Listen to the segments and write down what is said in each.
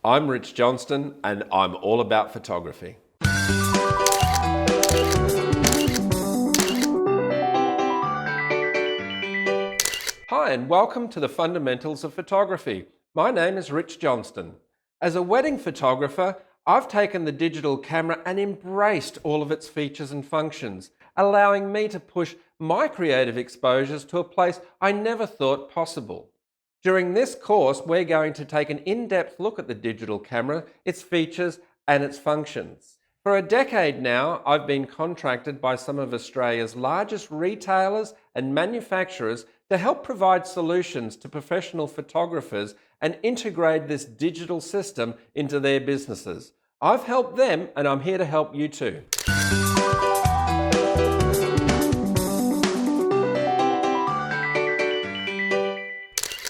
I'm Rich Johnston and I'm all about photography. Hi and welcome to the Fundamentals of Photography. My name is Rich Johnston. As a wedding photographer, I've taken the digital camera and embraced all of its features and functions, allowing me to push my creative exposures to a place I never thought possible. During this course, we're going to take an in-depth look at the digital camera, its features and its functions. For a decade now, I've been contracted by some of Australia's largest retailers and manufacturers to help provide solutions to professional photographers and integrate this digital system into their businesses. I've helped them and I'm here to help you too.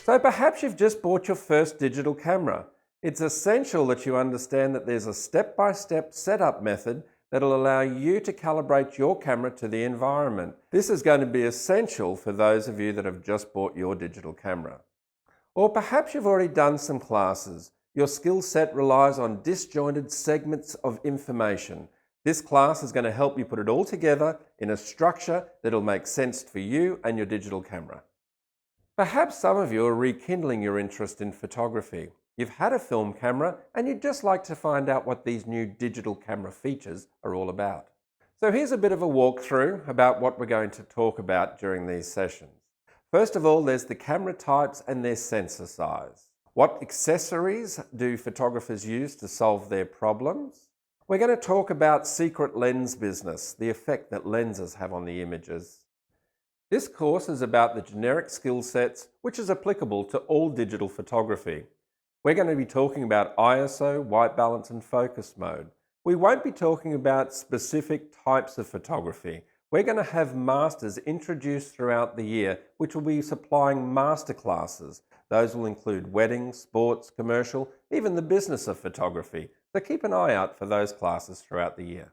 So perhaps you've just bought your first digital camera. It's essential that you understand that there's a step-by-step setup method that'll allow you to calibrate your camera to the environment. This is going to be essential for those of you that have just bought your digital camera. Or perhaps you've already done some classes. Your skill set relies on disjointed segments of information. This class is going to help you put it all together in a structure that'll make sense for you and your digital camera. Perhaps some of you are rekindling your interest in photography. You've had a film camera and you'd just like to find out what these new digital camera features are all about. So here's a bit of a walkthrough about what we're going to talk about during these sessions. First of all, there's the camera types and their sensor size. What accessories do photographers use to solve their problems? We're going to talk about secret lens business, the effect that lenses have on the images. This course is about the generic skill sets which is applicable to all digital photography. We're going to be talking about ISO, white balance and focus mode. We won't be talking about specific types of photography. We're going to have masters introduced throughout the year which will be supplying master classes. Those will include weddings, sports, commercial, even the business of photography. So keep an eye out for those classes throughout the year.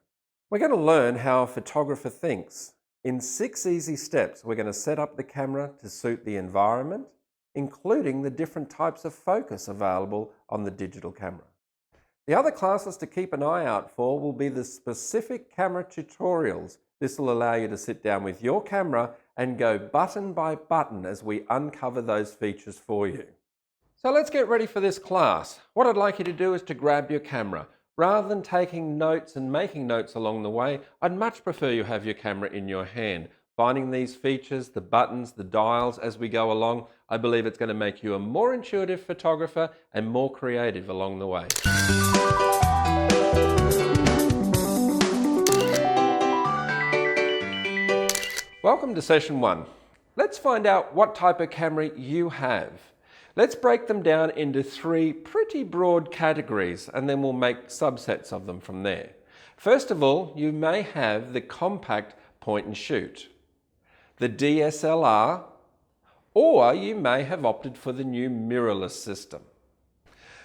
We're going to learn how a photographer thinks. In 6 easy steps, we're going to set up the camera to suit the environment, including the different types of focus available on the digital camera. The other classes to keep an eye out for will be the specific camera tutorials. This will allow you to sit down with your camera and go button by button as we uncover those features for you. So let's get ready for this class. What I'd like you to do is to grab your camera. Rather than taking notes and making notes along the way, I'd much prefer you have your camera in your hand. Finding these features, the buttons, the dials as we go along, I believe it's going to make you a more intuitive photographer and more creative along the way. Welcome to session 1. Let's find out what type of camera you have. Let's break them down into 3 pretty broad categories and then we'll make subsets of them from there. First of all, you may have the compact point and shoot, the DSLR, or you may have opted for the new mirrorless system.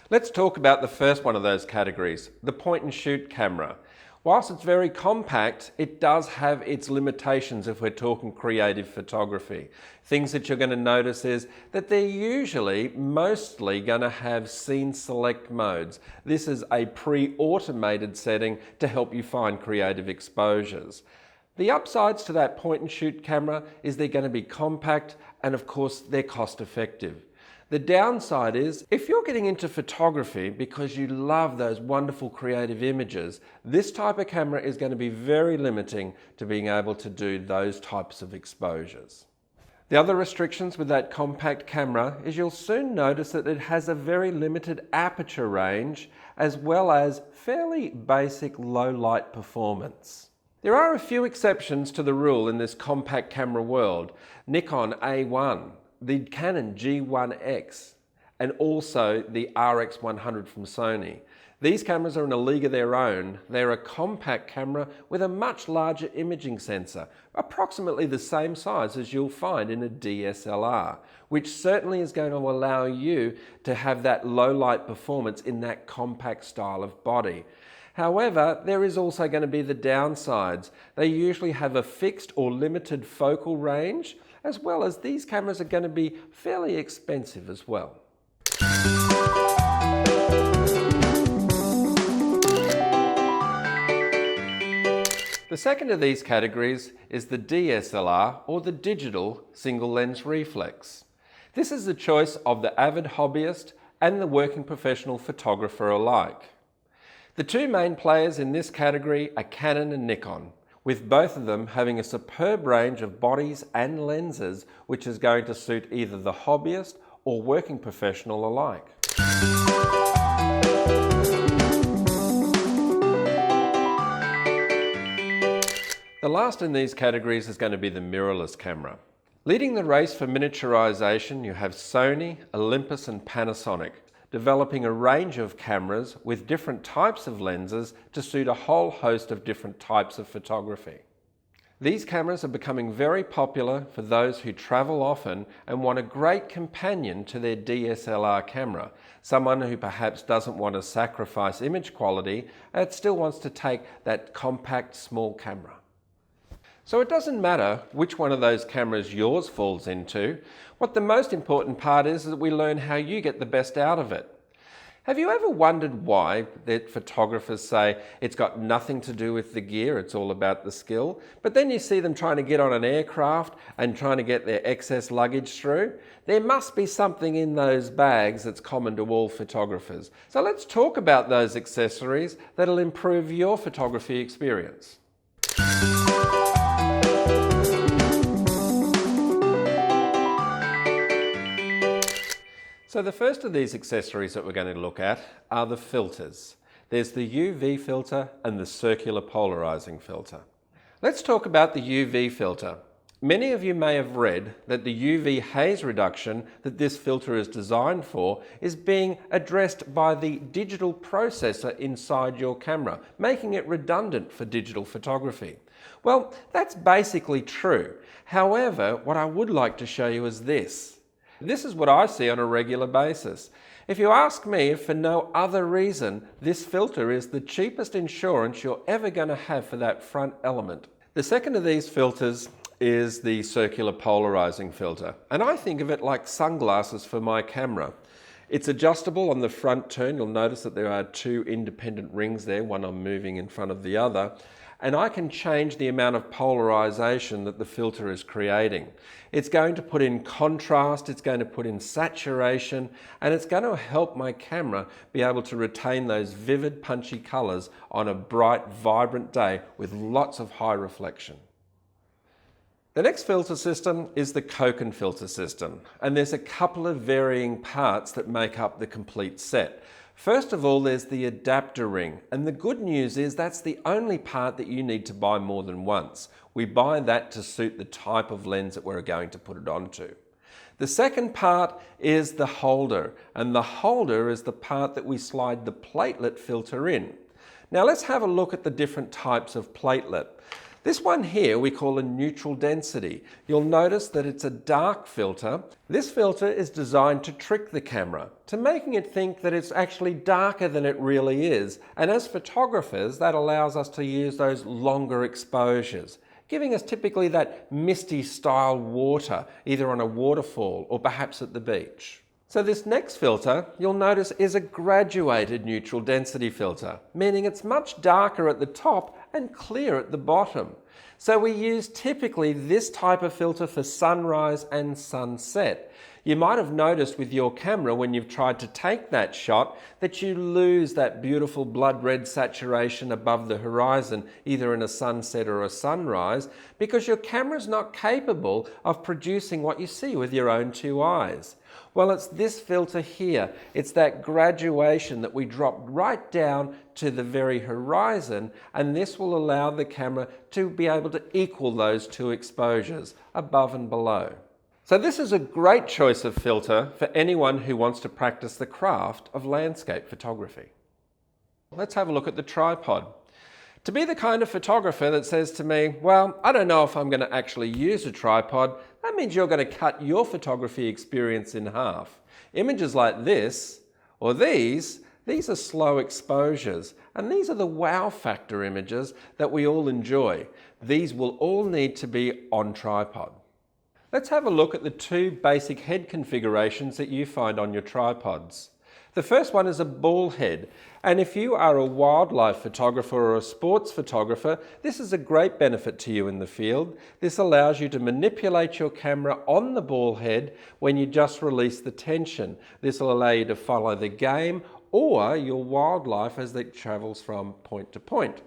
Let's talk about the first one of those categories, the point and shoot camera. Whilst it's very compact, it does have its limitations if we're talking creative photography. Things that you're going to notice is that they're usually mostly going to have scene select modes. This is a pre-automated setting to help you find creative exposures. The upsides to that point and shoot camera is they're going to be compact and of course they're cost effective. The downside is, if you're getting into photography because you love those wonderful creative images, this type of camera is going to be very limiting to being able to do those types of exposures. The other restrictions with that compact camera is you'll soon notice that it has a very limited aperture range as well as fairly basic low light performance. There are a few exceptions to the rule in this compact camera world. Nikon A1, the Canon G1X, and also the RX100 from Sony. These cameras are in a league of their own. They're a compact camera with a much larger imaging sensor, approximately the same size as you'll find in a DSLR, which certainly is going to allow you to have that low light performance in that compact style of body. However, there is also going to be the downsides. They usually have a fixed or limited focal range, as well as these cameras are going to be fairly expensive as well. second of these categories is the DSLR, or the digital single lens reflex. This is the choice of the avid hobbyist and the working professional photographer alike. The two main players in this category are Canon and Nikon, with both of them having a superb range of bodies and lenses which is going to suit either the hobbyist or working professional alike. The last in these categories is going to be the mirrorless camera. Leading the race for miniaturization, you have Sony, Olympus and Panasonic, developing a range of cameras with different types of lenses to suit a whole host of different types of photography. These cameras are becoming very popular for those who travel often and want a great companion to their DSLR camera, someone who perhaps doesn't want to sacrifice image quality and still wants to take that compact small camera. So it doesn't matter which one of those cameras yours falls into. What the most important part is that we learn how you get the best out of it. Have you ever wondered why that photographers say it's got nothing to do with the gear, it's all about the skill, but then you see them trying to get on an aircraft and trying to get their excess luggage through? There must be something in those bags that's common to all photographers. So let's talk about those accessories that'll improve your photography experience. So the first of these accessories that we're going to look at are the filters. There's the UV filter and the circular polarizing filter. Let's talk about the UV filter. Many of you may have read that the UV haze reduction that this filter is designed for is being addressed by the digital processor inside your camera, making it redundant for digital photography. Well, that's basically true. However, what I would like to show you is this. This is what I see on a regular basis. If you ask me, if for no other reason, this filter is the cheapest insurance you're ever going to have for that front element. The second of these filters is the circular polarizing filter, and I think of it like sunglasses for my camera. It's adjustable on the front turn. You'll notice that there are two independent rings there, one I'm moving in front of the other. And I can change the amount of polarization that the filter is creating. It's going to put in contrast, it's going to put in saturation, and it's going to help my camera be able to retain those vivid, punchy colors on a bright, vibrant day with lots of high reflection. The next filter system is the Koken filter system, and there's a couple of varying parts that make up the complete set. First of all, there's the adapter ring, and the good news is that's the only part that you need to buy more than once. We buy that to suit the type of lens that we're going to put it onto. The second part is the holder, and the holder is the part that we slide the platelet filter in. Now let's have a look at the different types of platelet. This one here we call a neutral density. You'll notice that it's a dark filter. This filter is designed to trick the camera, to making it think that it's actually darker than it really is. And as photographers, that allows us to use those longer exposures, giving us typically that misty style water, either on a waterfall or perhaps at the beach. So this next filter, you'll notice, is a graduated neutral density filter, meaning it's much darker at the top and clear at the bottom. So we use typically this type of filter for sunrise and sunset. You might have noticed with your camera when you've tried to take that shot that you lose that beautiful blood red saturation above the horizon, either in a sunset or a sunrise, because your camera's not capable of producing what you see with your own two eyes. Well, it's this filter here. It's that graduation that we drop right down to the very horizon, and this will allow the camera to be able to equal those two exposures, above and below. So this is a great choice of filter for anyone who wants to practice the craft of landscape photography. Let's have a look at the tripod. To be the kind of photographer that says to me, well, I don't know if I'm going to actually use a tripod, that means you're going to cut your photography experience in half. Images like this, or these are slow exposures, and these are the wow factor images that we all enjoy. These will all need to be on tripod. Let's have a look at the two basic head configurations that you find on your tripods. The first one is a ball head. And if you are a wildlife photographer or a sports photographer, this is a great benefit to you in the field. This allows you to manipulate your camera on the ball head when you just release the tension. This will allow you to follow the game or your wildlife as it travels from point to point.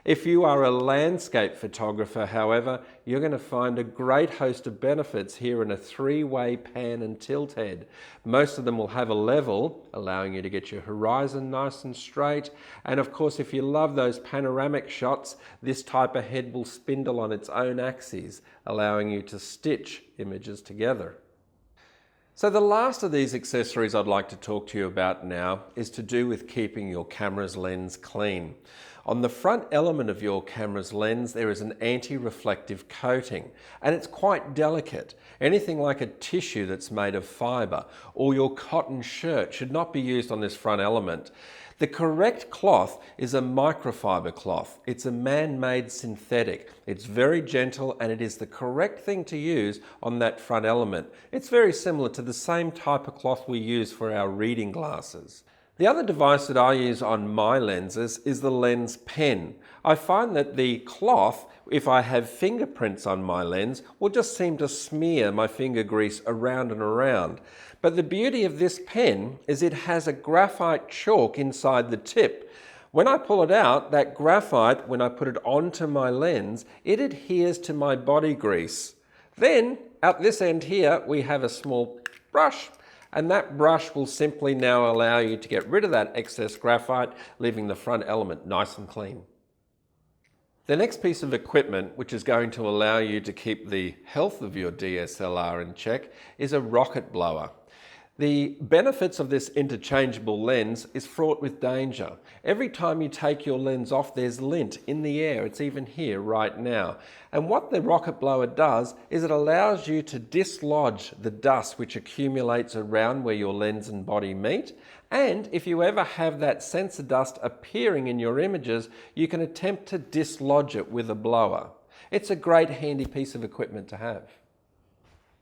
If you are a landscape photographer, however, you're going to find a great host of benefits here in a three-way pan and tilt head. Most of them will have a level, allowing you to get your horizon nice and straight. And of course, if you love those panoramic shots, this type of head will spindle on its own axes, allowing you to stitch images together. So the last of these accessories I'd like to talk to you about now is to do with keeping your camera's lens clean. On the front element of your camera's lens, there is an anti-reflective coating, and it's quite delicate. Anything like a tissue that's made of fibre or your cotton shirt should not be used on this front element. The correct cloth is a microfiber cloth. It's a man-made synthetic. It's very gentle and it is the correct thing to use on that front element. It's very similar to the same type of cloth we use for our reading glasses. The other device that I use on my lenses is the lens pen. I find that the cloth, if I have fingerprints on my lens, will just seem to smear my finger grease around and around. But the beauty of this pen is it has a graphite chalk inside the tip. When I pull it out, that graphite, when I put it onto my lens, it adheres to my body grease. Then, at this end here, we have a small brush. And that brush will simply now allow you to get rid of that excess graphite, leaving the front element nice and clean. The next piece of equipment, which is going to allow you to keep the health of your DSLR in check, is a rocket blower. The benefits of this interchangeable lens is fraught with danger. Every time you take your lens off, there's lint in the air. It's even here right now. And what the rocket blower does is it allows you to dislodge the dust which accumulates around where your lens and body meet. And if you ever have that sensor dust appearing in your images, you can attempt to dislodge it with a blower. It's a great handy piece of equipment to have.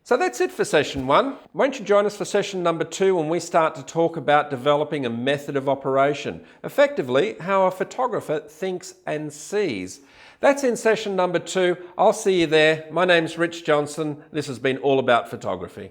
So that's it for session 1. Won't you join us for session number 2 when we start to talk about developing a method of operation, effectively how a photographer thinks and sees. That's in session number 2. I'll see you there. My name's Rich Johnson. This has been All About Photography.